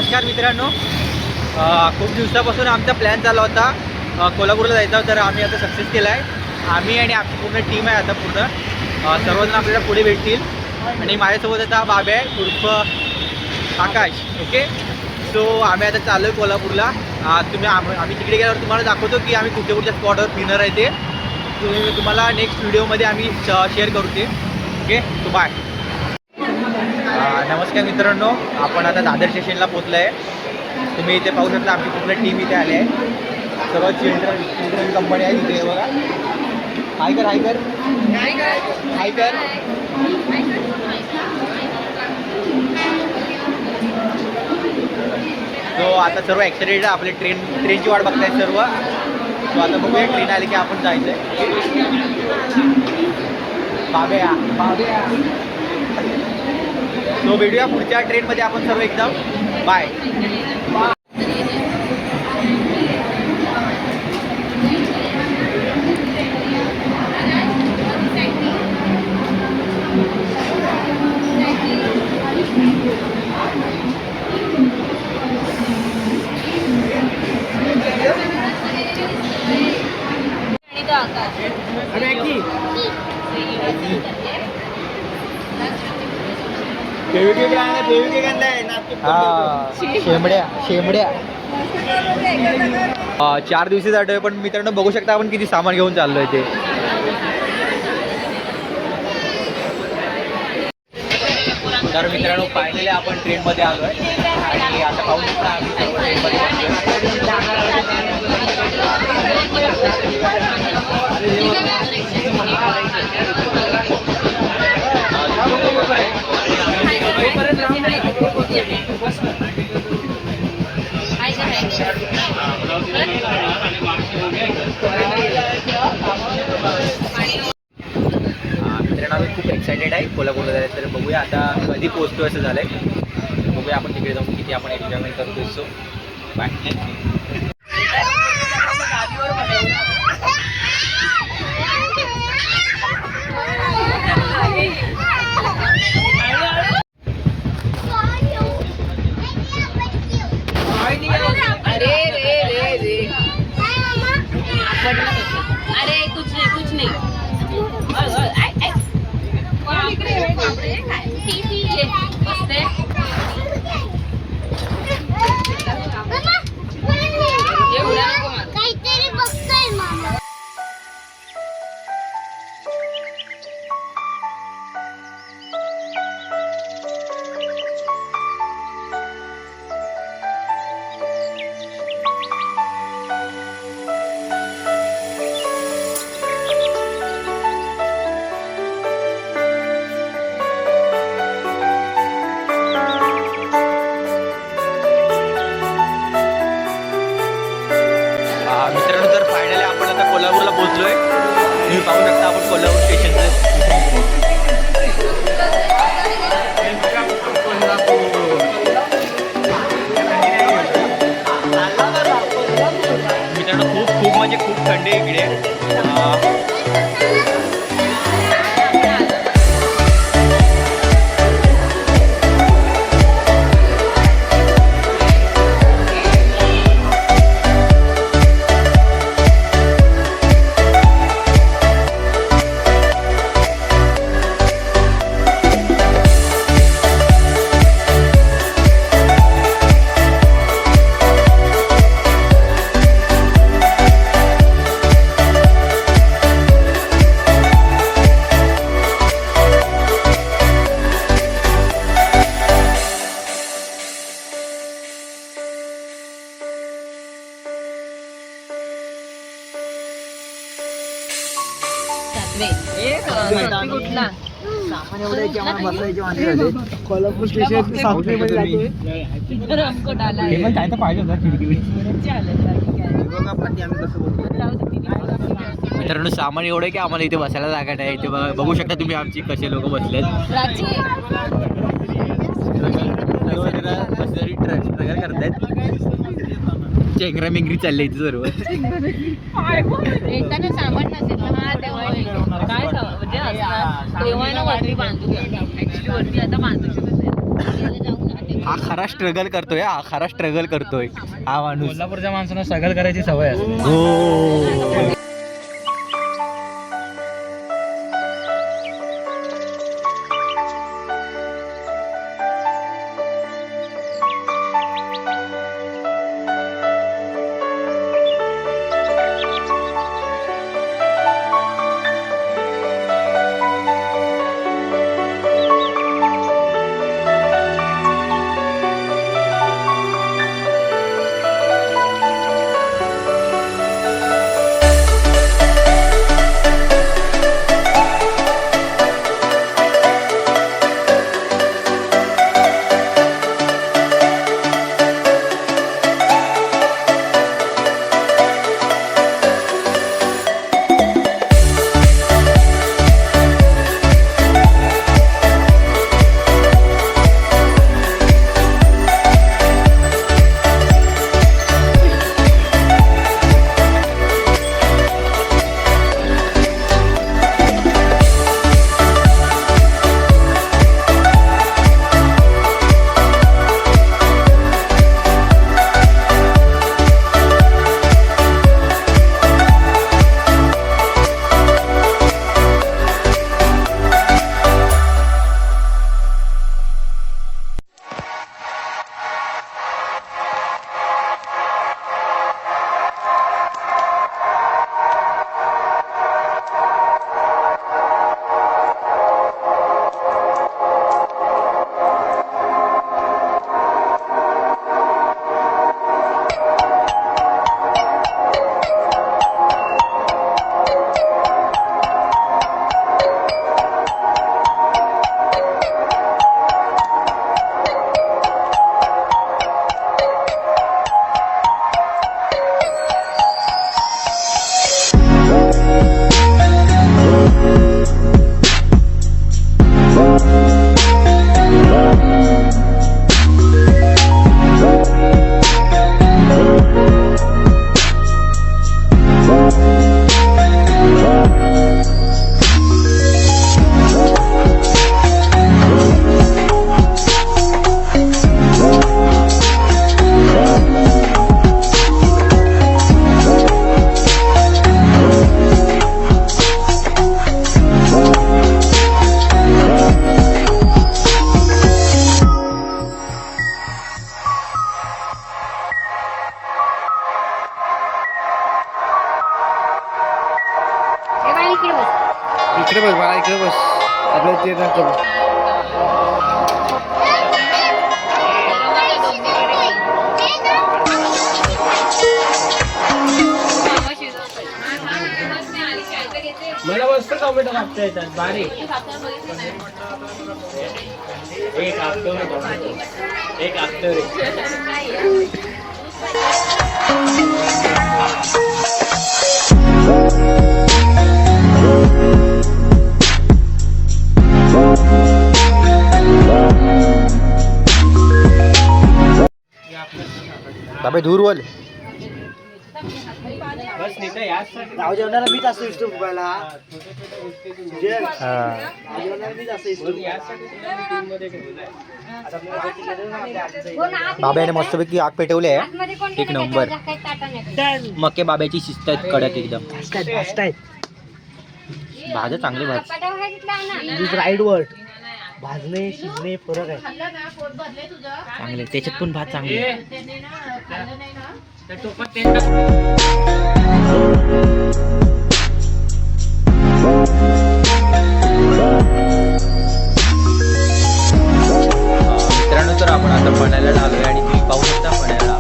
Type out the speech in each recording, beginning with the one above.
नमस्कार मित्रांनो, खूप दिवसापासून आमचा प्लॅन चालला होता कोल्हापूरला जायचा, तर आम्ही आता सक्सेस केला आहे. आम्ही आणि आपली पूर्ण टीम आहे आता पूर्ण सर्वजण आपल्याला पुढे भेटतील. आणि माझ्यासोबत आता बाबे आहे उर्फ आकाश. ओके, सो आम्ही आता चाललो आहे कोल्हापूरला. आम्ही तिकडे गेल्यावर तुम्हाला दाखवतो की आम्ही कुठल्या कुठल्या स्पॉटवर फिरणार आहे ते तुम्हाला नेक्स्ट व्हिडिओमध्ये आम्ही शेअर करू ते. Okay, so bye. नमस्कार मित्रांनो, आपण आता दादर स्टेशनला पोहोचलो आहे. तुम्ही इथे पाहू शकता आमची पूर्ण टीम इथे आली आहे. सर्व चिल्ड्रन कंपनी आहे इथे. बघा, हाय कर हाय कर हाय कर. सो आता सर्व एक्साइटेड आहे, आपले ट्रेनची वाट बघतायत सर्व. सो आता बघूया ट्रेन आली की आपण जायचं आहे. बाब्या बाब्या. सो भेटूया पुढच्या ट्रेनमध्ये आपण सर्व एकदम. बाय. शेमड्या शेमड्या 4 दिवशी जातोय, पण मित्रांनो बघू शकता आपण किती सामान घेऊन चाललोय ते. तर मित्रांनो फायनली आपण ट्रेनमध्ये आलोय आणि आता पाहू शकता आम्ही सर्व ट्रेनमध्ये मित्रांनो आम्ही खूप एक्सायटेड आहे कोल्हापूरला जायचं. तर बघूया आता कधी पोहोचतो असं झालंय. बघूया आपण तिकडे जाऊन किती आपण एन्जॉयमेंट करतो. So bye. कोल्हापूरला पोहोचलोय. तुम्ही पाहू शकता आपण कोल्हापूर स्टेशनचं. मित्रांनो खूप म्हणजे खूप थंडी आहे इकडे. कोल्हापूर स्टेशन मित्रांनो सामान एवढं आहे की आम्हाला इथे बसायला जागा नाही. इथे बघू शकता तुम्ही आमची कसे लोक बसलेत. ट्रॅव्हल करतायत. चेंगरा मेंगरी चालले इथे सर्व. हा खरा स्ट्रगल करतोय, हा खरा स्ट्रगल करतोय हा माणूस. कोल्हापूरच्या माणसांना स्ट्रगल करायची सवय असते. हो. इकडे बस बाळा, इकडे बस. आपल्याला ते नको. मला मस्त टोमॅटो कापता येतात बारीक. एक कापतो एक कापतो रे. बाबा दूर बोल. बस नाही तर याच नाव जेवणाला मीच असतो इस्टूम पहिला. बाब्याने मस्तपैकी आग पेटवली आहे. एक नंबर. मके बाब्याची शिस्त आहेत कडक एकदम. भाज्या चांगले भाज. Right word. भाजणे शिजणे फरक आहे. चांगले त्याच्यात पण भात चांगले. मित्रांनो, तर आपण आता पण्याला आलोय आणि तुम्ही पाहू शकता पण्याला.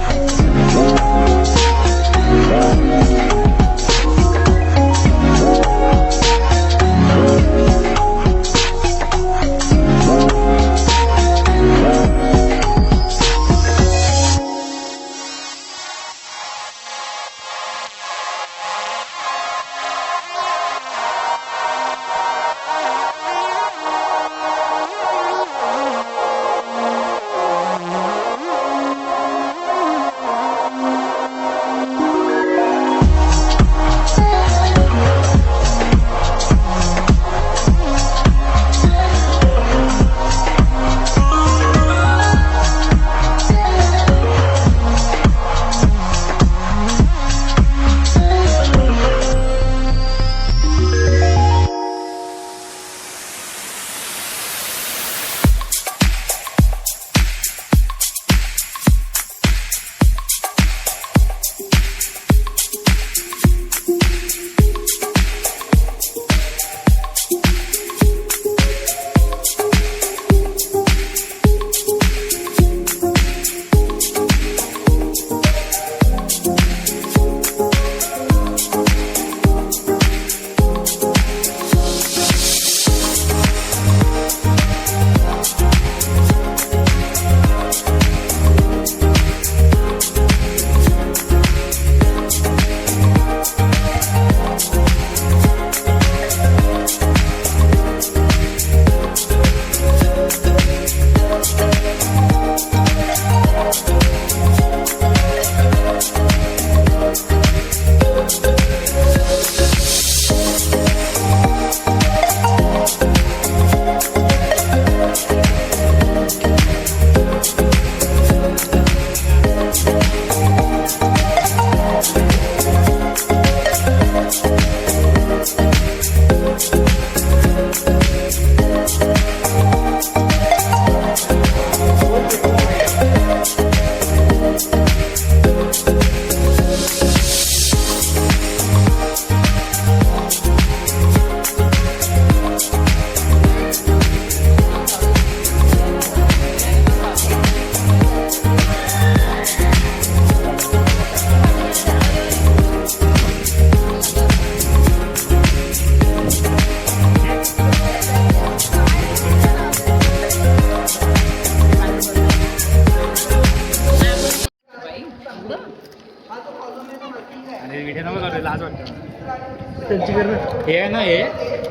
त्यांची करणं. हे आहे ना, हे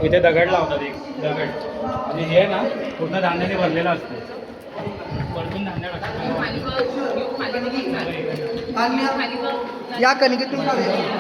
इथे दगड लावतात, एक दगड आणि हे ना पूर्ण धान्याने भरलेलं असतं. वरतून धान्य टाकतात. या कणकेतून काढूया.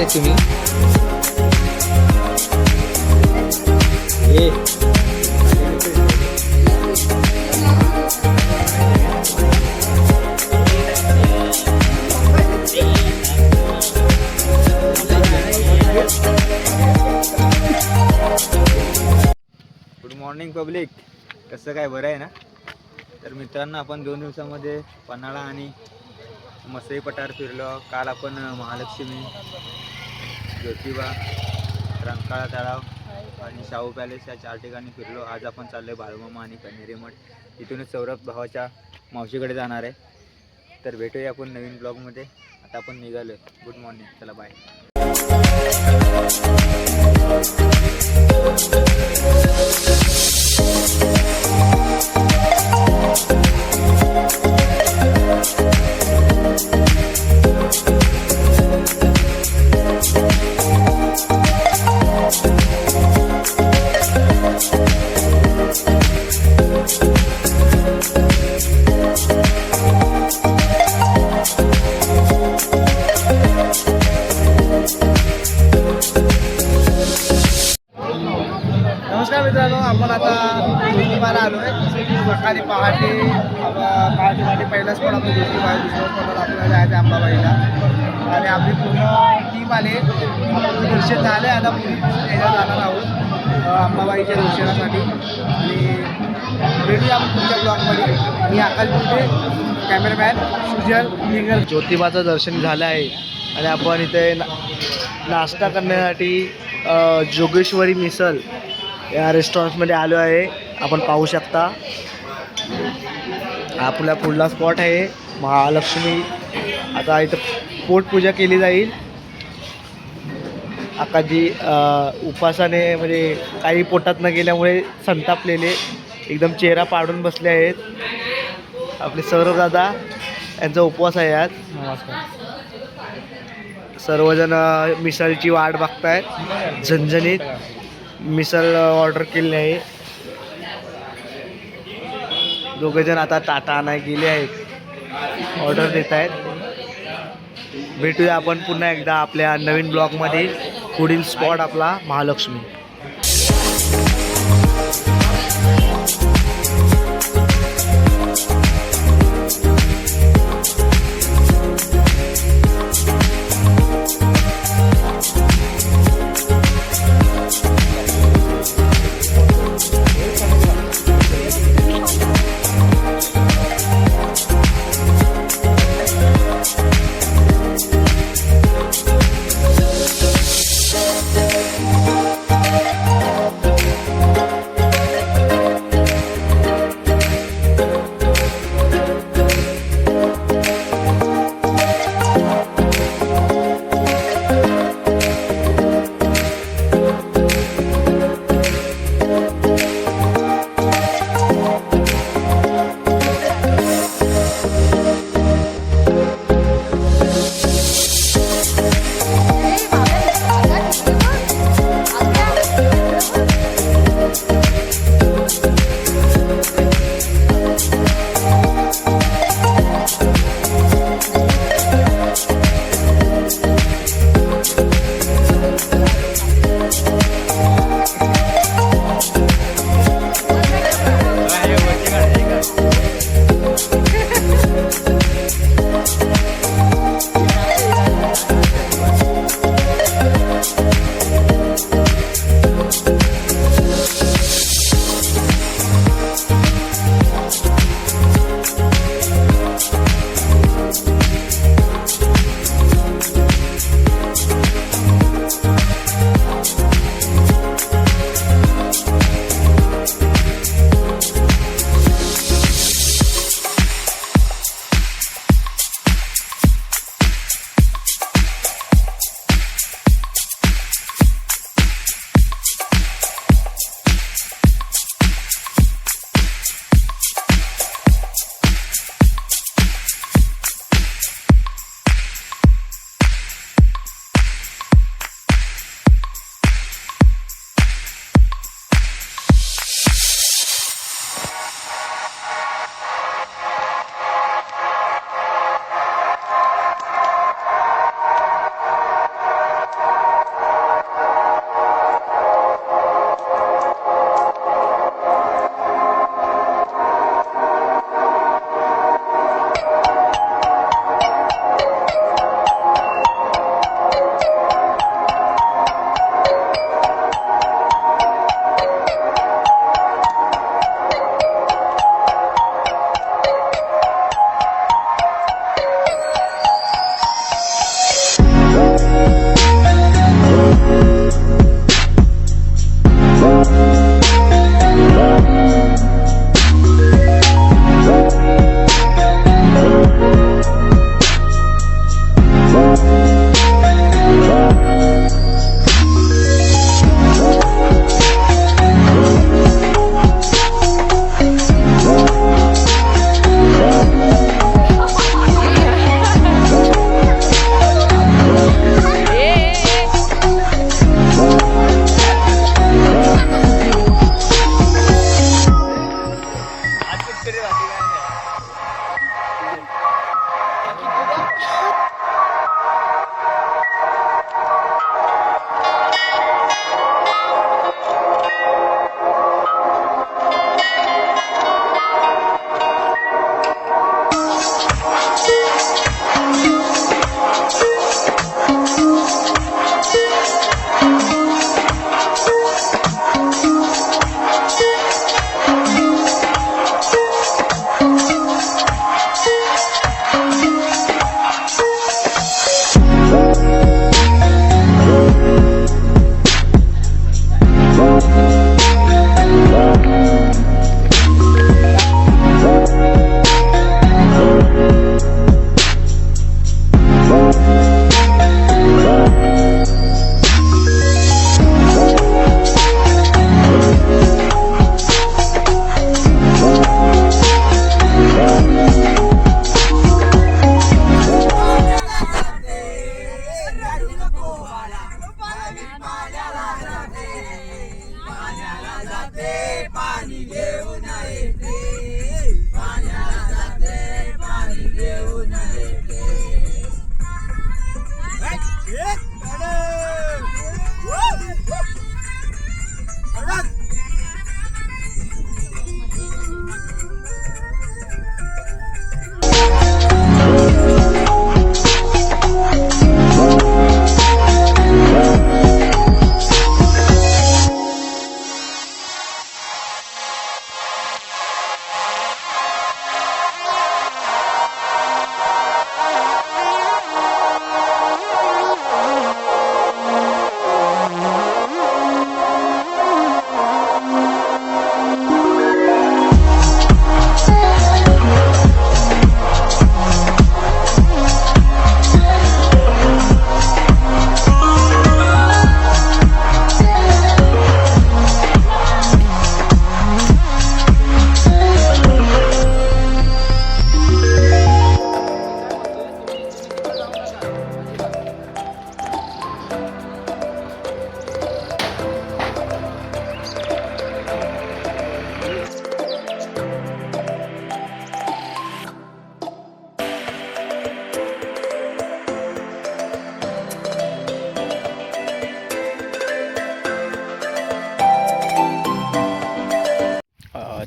बघताय तुम्ही ए गुड मॉर्निंग पब्लिक. कसं काय, बरं आहे ना? तर मित्रांनो, आपण 2 दिवसामध्ये पन्हाळा आणि मसई पठार फिरलो. काल आपण महालक्ष्मी, ज्योतिबा, रंकाळा तलाव आणि शाहू पॅलेस या 4 ठिकाणी फिरलो. आज आपण चाललो बाळूमामा आणि कन्हेरी मठ. इथूनच सौरभ भावाच्या मावशीकडे जाणार आहे. तर भेटूया आपण नवीन ब्लॉगमध्ये. आता आपण निघालो. गुड मॉर्निंग, चला बाय. नमस्कार मित्रांनो, आपण आता ज्योतिबाला आलो आहे. सकाळी पहाटे पहिला स्पॉट आपण ज्योतिबा, दुसरा स्पॉट आपल्याला जायचं अंबाबाईला. आणि आपली पूर्ण टीम आले. आपण दर्शन झाले. आता पुढे यायला जाणार आहोत अंबाबाईच्या दर्शनासाठी. आणि भेटूया आपण पुढच्या ब्लॉगमध्ये. मी आकाश बोलते, कॅमेरामॅन सुजल निगल. ज्योतिबाचं दर्शन झालं आहे आणि आपण इथे नाश्ता करण्यासाठी जोगेश्वरी मिसल या रेस्टॉरंटमध्ये आलो आहे. आपण पाहू शकता. आपला पुढला स्पॉट आहे महालक्ष्मी. आता इथं पोटपूजा केली जाईल. आकाजी उपासाने म्हणजे काही पोटात न गेल्यामुळे संतापलेले एकदम चेहरा पाडून बसले आहेत. आपले सौरभ दादा यांचा उपवास आहे आज. सर्वजण मिसळची वाट बघतायत. झणझणीत मिसळ ऑर्डर केली आहे. दोघेजण आता टाटा आणाय गेले आहेत, ऑर्डर देत आहेत. भेटूया आपण पुन्हा एकदा आपल्या नवीन ब्लॉगमध्ये. पुढील स्पॉट आपला महालक्ष्मी.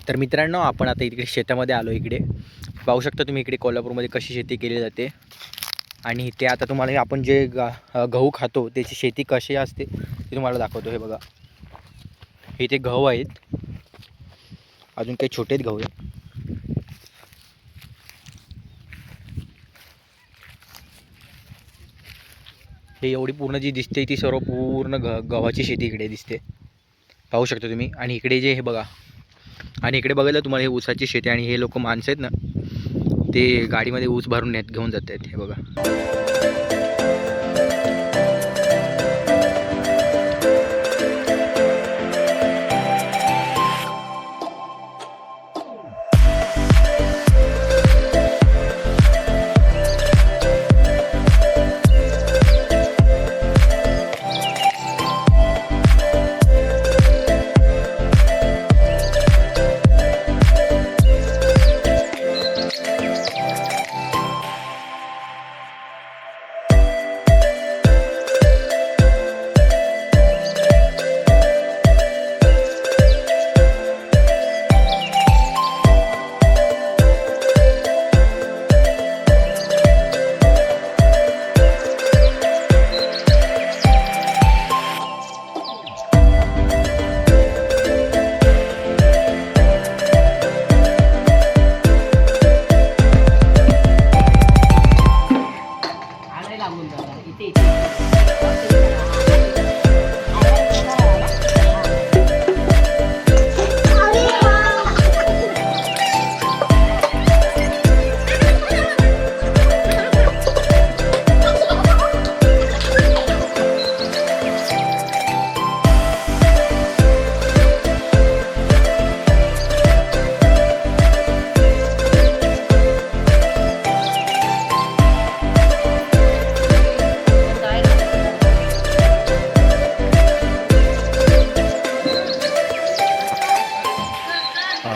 तर मित्रांनो, आपण आता इकडे शेतामध्ये आलो. इकडे पाहू शकता तुम्ही इकडे कोल्हापूरमध्ये कशी शेती केली जाते. आणि ते आता तुम्हाला आपण जे गहू खातो त्याची शेती कशी असते ते तुम्हाला दाखवतो. हे बघा, हे ते गहू आहेत, अजून काही छोटेच गहू आहेत. हे एवढी पूर्ण जी दिसते ती सर्व पूर्ण गव्हाची शेती इकडे दिसते, पाहू शकता तुम्ही. आणि इकडे जे हे बघा, आणि इकडे बघायला तुम्हाला हे ऊसाची शेती. आणि हे लोक माणसं आहेत ना, ते गाडीमध्ये ऊस भरून घेऊन जात आहेत. हे बघा,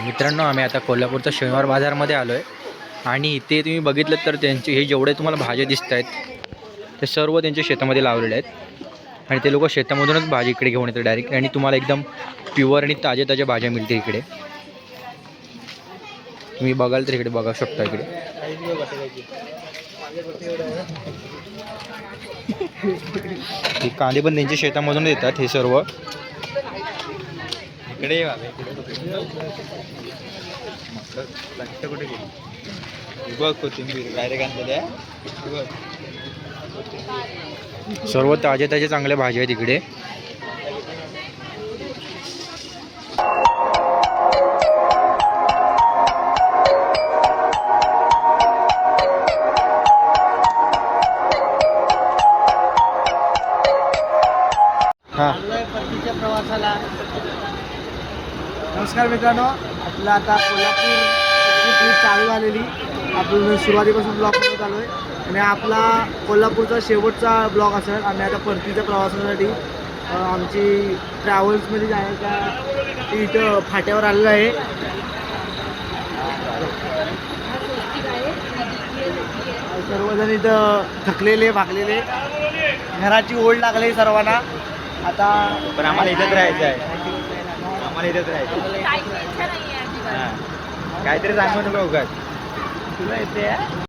मित्रांनो, आम्ही आता कोल्हापूरच्या शनिवार बाजारमध्ये आलो आहे. आणि इथे तुम्ही बघितलं तर त्यांचे हे जेवढे तुम्हाला भाज्या दिसत आहेत ते सर्व त्यांच्या शेतामध्ये लावलेले आहेत. आणि ते लोक शेतामधूनच भाजी इकडे घेऊन येतात डायरेक्ट. आणि तुम्हाला एकदम प्युअर आणि ताज्या भाज्या मिळतील इकडे. तुम्ही बघाल तर इकडे बघू शकता. इकडे हे कांदे पण त्यांच्या शेतामधून येतात हे सर्व. इकडे कुठे गेली बघ, कोथिंबीर डायरेक्ट आणलेल्या, सर्व ताज्या चांगल्या भाज्या आहेत इकडे. परतीच्या प्रवासाला नमस्कार मित्रांनो. आपलं आता कोल्हापूर ट्रिप चालू झालेली. आपण सुरुवातीपासून ब्लॉग करत आलो आहे आणि आपला कोल्हापूरचा शेवटचा ब्लॉग असेल. आम्ही आता परतीच्या प्रवासासाठी आमची ट्रॅव्हल्समध्ये जाण्याच्या इथं फाट्यावर आलेलं आहे. सर्वजण इथं थकलेले भागलेले, घराची ओढ लागली सर्वांना. आता पण आम्हाला इथेच राहायचं आहे. आम्हाला इथेच राहायचं. काहीतरी सांगू नको उगाच. तुला येते